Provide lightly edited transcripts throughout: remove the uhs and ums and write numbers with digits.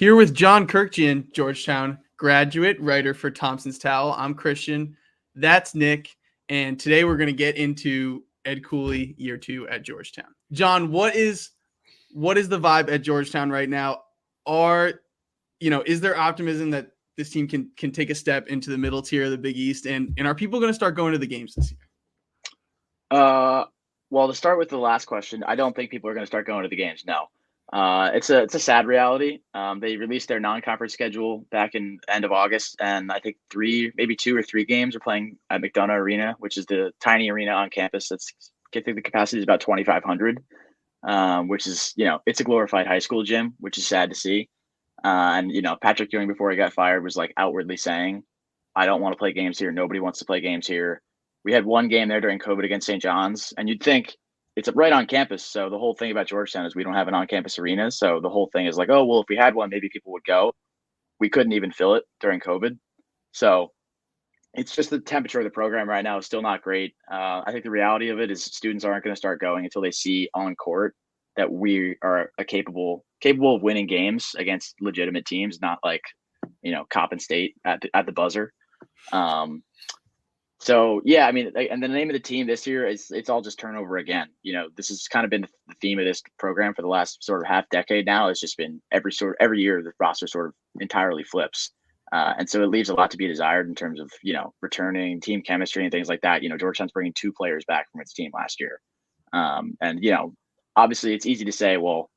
Here with John Kurkjian, Georgetown graduate, writer for Thompson's Towel. I'm Christian. That's Nick. And today we're going to get into Ed Cooley year 2 at Georgetown. John, what is the vibe at Georgetown right now? Is there optimism that this team can take a step into the middle tier of the Big East? And are people going to start going to the games this year? Well, to start with the last question, I don't think people are going to start going to the games. No. It's a sad reality. They released their non-conference schedule back in end of August, and I think 2 or 3 games are playing at McDonough Arena, which is the tiny arena on campus. I think the capacity is about 2,500, which is, it's a glorified high school gym, which is sad to see. And Patrick Ewing, before he got fired, was like outwardly saying, "I don't want to play games here. Nobody wants to play games here." We had one game there during COVID against St. John's, and you'd think it's right on campus. So the whole thing about Georgetown is we don't have an on-campus arena. So the whole thing is like, oh, well, if we had one, maybe people would go. We couldn't even fill it during COVID. So it's just the temperature of the program right now is still not great. I think the reality of it is students aren't going to start going until they see on court that we are capable of winning games against legitimate teams, not like, Coppin State at the buzzer. So, yeah, I mean, and the name of the team this year it's all just turnover again. This has kind of been the theme of this program for the last sort of half decade now. It's just been every year the roster sort of entirely flips. And so it leaves a lot to be desired in terms of, returning team chemistry and things like that. Georgetown's bringing 2 players back from its team last year. And obviously it's easy to say, well,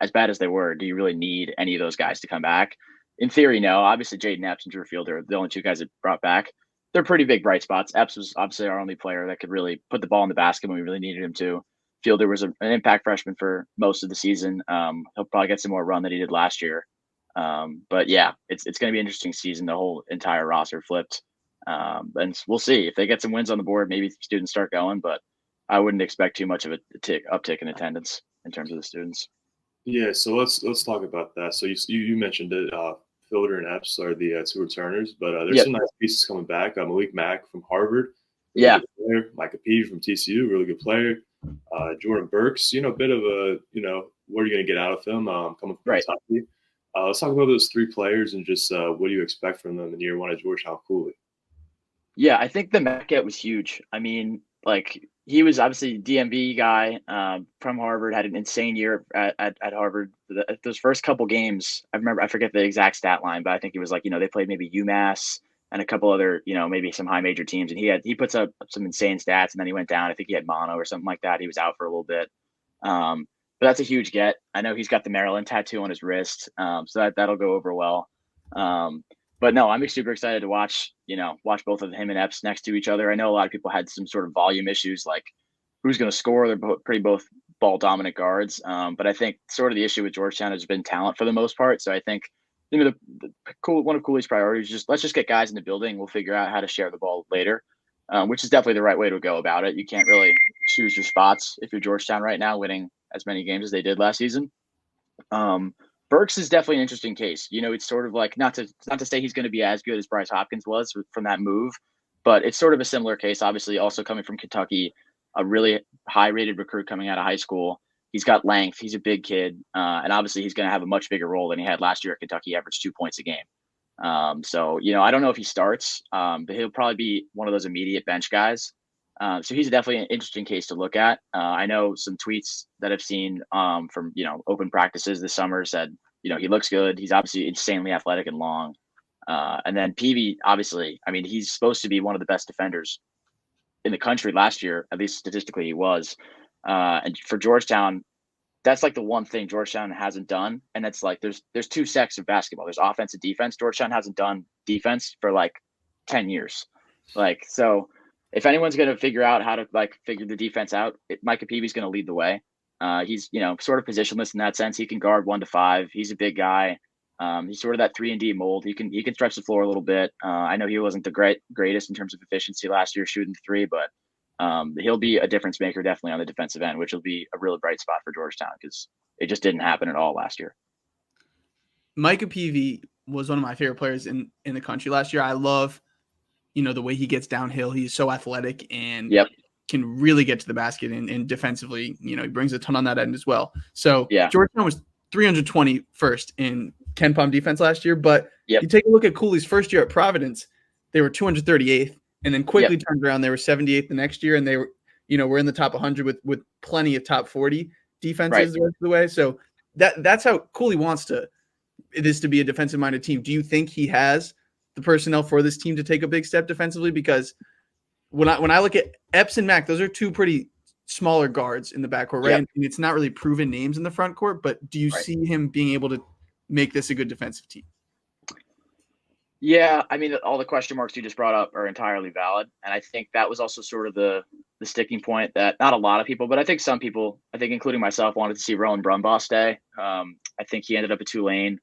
as bad as they were, do you really need any of those guys to come back? In theory, no. Obviously, Jaden Epps and Drew Fielder are the only 2 guys that brought back. They're pretty big bright spots. Epps was obviously our only player that could really put the ball in the basket when we really needed him to. Fielder was an impact freshman for most of the season. He'll probably get some more run than he did last year. But yeah, it's going to be an interesting season. The whole entire roster flipped. And we'll see if they get some wins on the board. Maybe students start going, but I wouldn't expect too much of a uptick in attendance in terms of the students. Yeah, so let's talk about that. So you mentioned it. Fielder and Epps are the 2 returners, but there's some nice pieces coming back. Malik Mack from Harvard, really good player. Micah Peavy from TCU, really good player. Jordan Burks, a bit of a, what are you going to get out of him coming from Kentucky? Let's talk about those 3 players and just what do you expect from them in year 1 at Georgetown Cooley? Yeah, I think the Mack get was huge. I mean, he was obviously a DMV guy from Harvard, had an insane year at Harvard. Those first couple games, I forget the exact stat line, but I think it was they played maybe UMass and a couple other, maybe some high major teams. And he puts up some insane stats and then he went down. I think he had mono or something like that. He was out for a little bit. But that's a huge get. I know he's got the Maryland tattoo on his wrist. So that'll go over well. But no, I'm super excited to watch both of him and Epps next to each other. I know a lot of people had some sort of volume issues, like who's going to score. They're both ball dominant guards. But I think sort of the issue with Georgetown has been talent for the most part. So I think one of Cooley's priorities is let's just get guys in the building. We'll figure out how to share the ball later, which is definitely the right way to go about it. You can't really choose your spots if you're Georgetown right now, winning as many games as they did last season. Burks is definitely an interesting case. It's sort of like not to say he's going to be as good as Bryce Hopkins was from that move, but it's sort of a similar case. Obviously, also coming from Kentucky, a really high-rated recruit coming out of high school. He's got length. He's a big kid, and obviously he's going to have a much bigger role than he had last year at Kentucky. He averaged 2 points a game. So I don't know if he starts, but he'll probably be one of those immediate bench guys. So he's definitely an interesting case to look at. I know some tweets that I've seen from, open practices this summer said, he looks good. He's obviously insanely athletic and long. And then Peavy, obviously, I mean, he's supposed to be one of the best defenders in the country last year, at least statistically he was. And for Georgetown, that's like the one thing Georgetown hasn't done. And that's like, there's 2 sets of basketball. There's offense and defense. Georgetown hasn't done defense for 10 years. So if anyone's going to figure out how to figure the defense out, Micah Peavy's going to lead the way. He's, sort of positionless in that sense. He can guard 1 to 5. He's a big guy. He's sort of that 3-and-D mold. He can stretch the floor a little bit. I know he wasn't the greatest in terms of efficiency last year shooting the 3, but he'll be a difference maker definitely on the defensive end, which will be a really bright spot for Georgetown because it just didn't happen at all last year. Micah Peavy was one of my favorite players in the country last year. I love, the way he gets downhill. He's so athletic and can really get to the basket and defensively, he brings a ton on that end as well. So Georgetown was 321st in Ken Palm defense last year. But Yep. you take a look at Cooley's first year at Providence, they were 238th, and then quickly Yep. turned around. They were 78th the next year, and they were, we're in the top 100 with plenty of top 40 defenses the rest of the way. So that's how Cooley wants this to be a defensive-minded team. Do you think he has the personnel for this team to take a big step defensively? Because when I look at Epps and Mack, those are two pretty smaller guards in the backcourt, right? Yep. And it's not really proven names in the front court, but do you see him being able to make this a good defensive team? Yeah, I mean, all the question marks you just brought up are entirely valid. And I think that was also sort of the sticking point that not a lot of people, but I think some people, I think including myself, wanted to see Rowan Brumbaugh stay. I think he ended up at Tulane.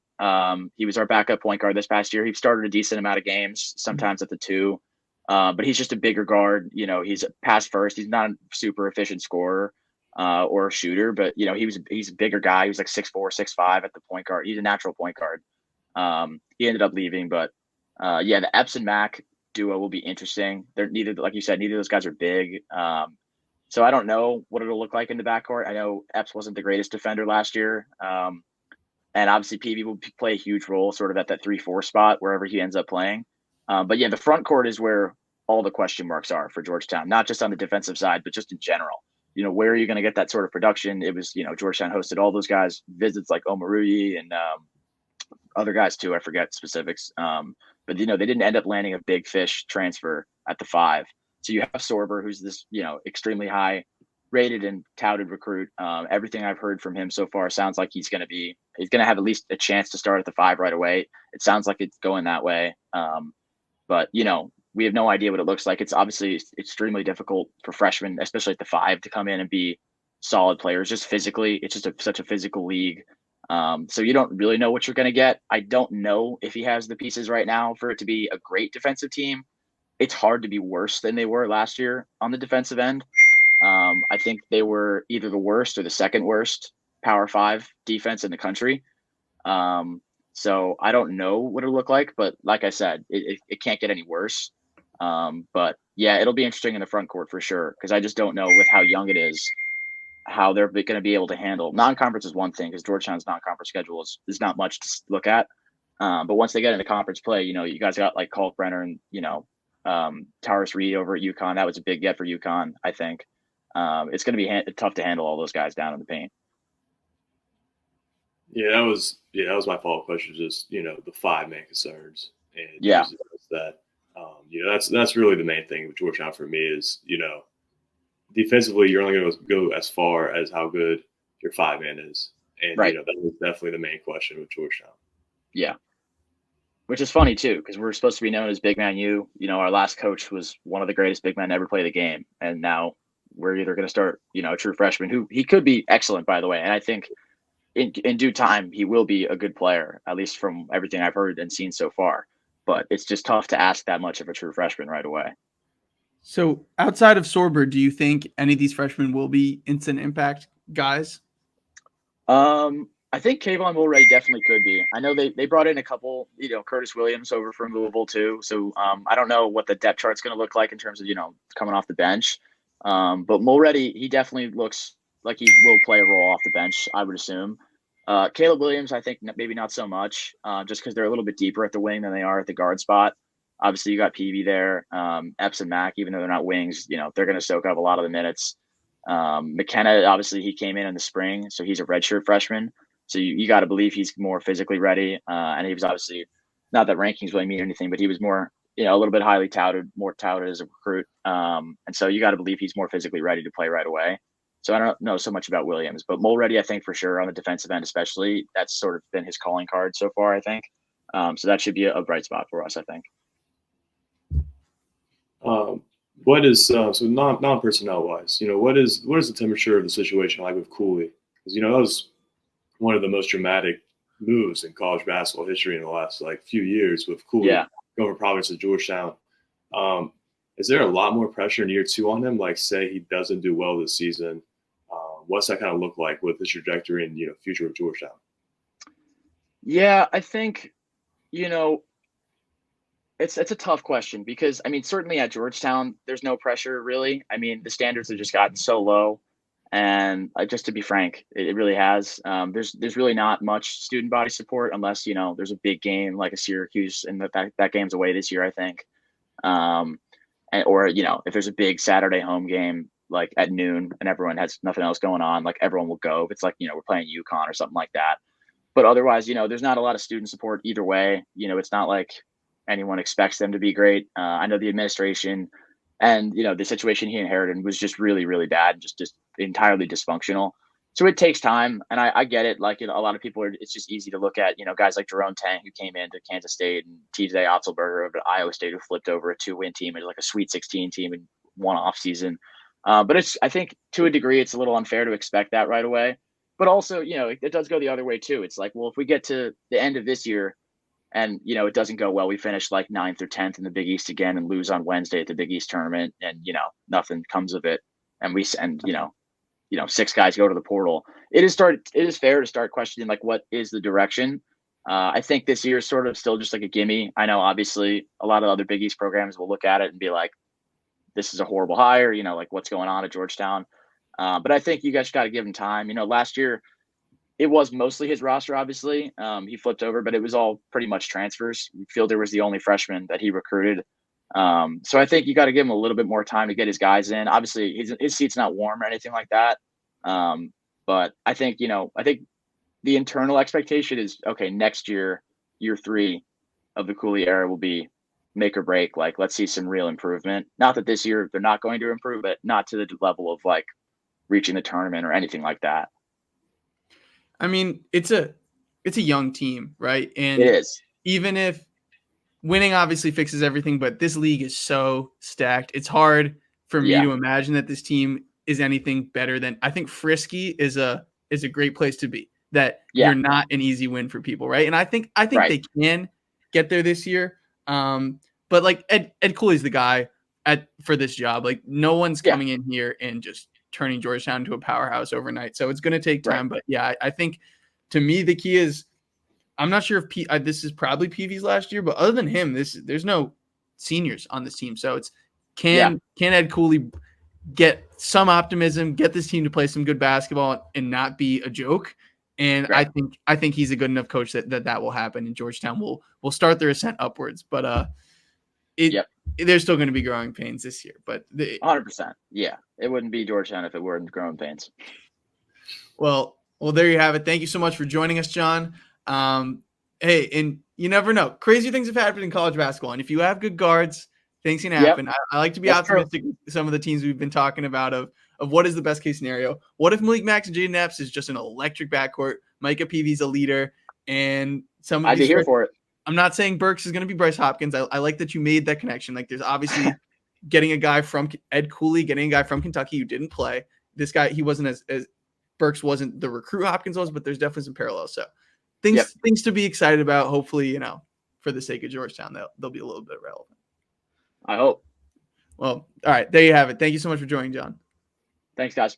He was our backup point guard this past year. He started a decent amount of games, sometimes at the 2. But he's just a bigger guard. He's pass first. He's not a super efficient scorer or a shooter, but he's a bigger guy. He was like 6'4", 6'5" at the point guard. He's a natural point guard. He ended up leaving, but the Epps and Mack duo will be interesting. They're neither, like you said, neither of those guys are big. So I don't know what it'll look like in the backcourt. I know Epps wasn't the greatest defender last year. And obviously PV will play a huge role sort of at that 3-4 spot, wherever he ends up playing. But the front court is where all the question marks are for Georgetown, not just on the defensive side, but just in general. Where are you going to get that sort of production? It was, Georgetown hosted all those guys visits like Omaruyi and other guys too. I forget specifics. But they didn't end up landing a big fish transfer at the 5. So you have Sorber, who's this, extremely high rated and touted recruit. Everything I've heard from him so far sounds like he's going to have at least a chance to start at the 5 right away. It sounds like it's going that way. But we have no idea what it looks like. It's obviously extremely difficult for freshmen, especially at the 5, to come in and be solid players. Just physically, it's just such a physical league. So you don't really know what you're going to get. I don't know if he has the pieces right now for it to be a great defensive team. It's hard to be worse than they were last year on the defensive end. I think they were either the worst or the second worst Power 5 defense in the country. So I don't know what it'll look like, but like I said, it can't get any worse. But yeah, it'll be interesting in the front court for sure, because I just don't know with how young it is, how they're going to be able to handle. Non-conference is one thing, because Georgetown's non-conference schedule is not much to look at. But once they get into conference play, you guys got like Kalkbrenner and, Tyrus Reed over at UConn. That was a big get for UConn, I think. It's going to be tough to handle all those guys down in the paint. Yeah, that was my follow-up question. Just the 5-man concerns, and that that's really the main thing with Georgetown for me is defensively you're only going to go as far as how good your 5-man is, and that was definitely the main question with Georgetown. Yeah, which is funny too, because we're supposed to be known as Big Man U. Our last coach was one of the greatest big men to ever play the game, and now we're either going to start a true freshman who he could be excellent, by the way, and I think in due time he will be a good player, at least from everything I've heard and seen so far. But it's just tough to ask that much of a true freshman right away. So outside of Sorber, do you think any of these freshmen will be instant impact guys? I think Kayvon Mulready definitely could be. I know they brought in a couple, Curtis Williams over from Louisville too. So I don't know what the depth chart's going to look like in terms of, coming off the bench. But Mulready, he definitely looks like he will play a role off the bench, I would assume. Caleb Williams, I think maybe not so much, just because they're a little bit deeper at the wing than they are at the guard spot. Obviously, you got PV there. Epps and Mack, even though they're not wings, they're going to soak up a lot of the minutes. McKenna, obviously, he came in the spring, so he's a redshirt freshman. So you got to believe he's more physically ready. And he was obviously, not that rankings really mean anything, but he was more, a little bit highly touted, more touted as a recruit. And so you got to believe he's more physically ready to play right away. So I don't know so much about Williams, but Mulready, I think for sure on the defensive end, especially, that's sort of been his calling card so far, I think. So that should be a bright spot for us, I think. What is so non-personnel wise? What is the temperature of the situation like with Cooley? Because that was one of the most dramatic moves in college basketball history in the last few years with Cooley going from Providence to Georgetown. Is there a lot more pressure in year 2 on him? Like, say he doesn't do well this season, what's that kind of look like with his trajectory and future of Georgetown? Yeah, I think it's a tough question because certainly at Georgetown there's no pressure really. The standards have just gotten so low, And just to be frank, it really has. There's really not much student body support unless, there's a big game like a Syracuse, and that game's away this year, I think. Or if there's a big Saturday home game like at noon and everyone has nothing else going on, like everyone will go. If it's like, we're playing UConn or something like that. But otherwise, there's not a lot of student support either way. It's not like anyone expects them to be great. I know the administration and, the situation he inherited was just really, really bad, just entirely dysfunctional. So it takes time. And I get it. Like, a lot of people it's just easy to look at, guys like Jerome Tang, who came into Kansas State, and TJ Otzelberger of Iowa State, who flipped over a 2-win team and like a Sweet 16 team in one off season. But I think to a degree, it's a little unfair to expect that right away. But also, it does go the other way too. It's like, well, if we get to the end of this year and, it doesn't go well, we finish like 9th or 10th in the Big East again and lose on Wednesday at the Big East tournament, and, nothing comes of it. And 6 guys go to the portal. It is fair to start questioning, like, what is the direction? I think this year is sort of still just like a gimme. I know obviously a lot of other Big East programs will look at it and be like, this is a horrible hire, like what's going on at Georgetown. But I think you guys got to give him time. Last year it was mostly his roster, obviously. He flipped over, but it was all pretty much transfers. Fielder was the only freshman that he recruited. So I think you got to give him a little bit more time to get his guys in. Obviously his seat's not warm or anything like that. But I think, the internal expectation is, okay, next year 3 of the Cooley era will be make or break. Like, let's see some real improvement. Not that this year they're not going to improve, but not to the level of like reaching the tournament or anything like that. I mean, it's a young team, right? And it is. Even if winning obviously fixes everything, but this league is so stacked. It's hard for me to imagine that this team is anything better than, I think Frisky is a great place to be. That you're not an easy win for people, right? And I think they can get there this year. But like Ed Cooley's the guy for this job. Like, no one's coming in here and just turning Georgetown into a powerhouse overnight. So it's going to take time. Right. But I think to me the key is, I'm not sure if this is probably PV's last year, but other than him, there's no seniors on this team. So it's can Ed Cooley get some optimism, get this team to play some good basketball and not be a joke. And I think he's a good enough coach that will happen, and Georgetown will start their ascent upwards. But there's still going to be growing pains this year. But 100%, it wouldn't be Georgetown if it weren't growing pains. Well, there you have it. Thank you so much for joining us, John. Hey, and you never know, crazy things have happened in college basketball, and if you have good guards, things can happen. I like to be optimistic with some of the teams we've been talking about of what is the best case scenario. What if Malik Max and Jaden Epps is just an electric backcourt? Micah Peavy's a leader, and some of I'd be here for it. I'm not saying Burks is going to be Bryce Hopkins. I like that you made that connection. Like, there's obviously getting a guy from Ed Cooley, getting a guy from Kentucky who didn't play. This guy, he wasn't as Burks wasn't the recruit Hopkins was, but there's definitely some parallels. So things to be excited about. Hopefully, for the sake of Georgetown, they'll be a little bit relevant. I hope. Well, all right, there you have it. Thank you so much for joining, John. Thanks, guys.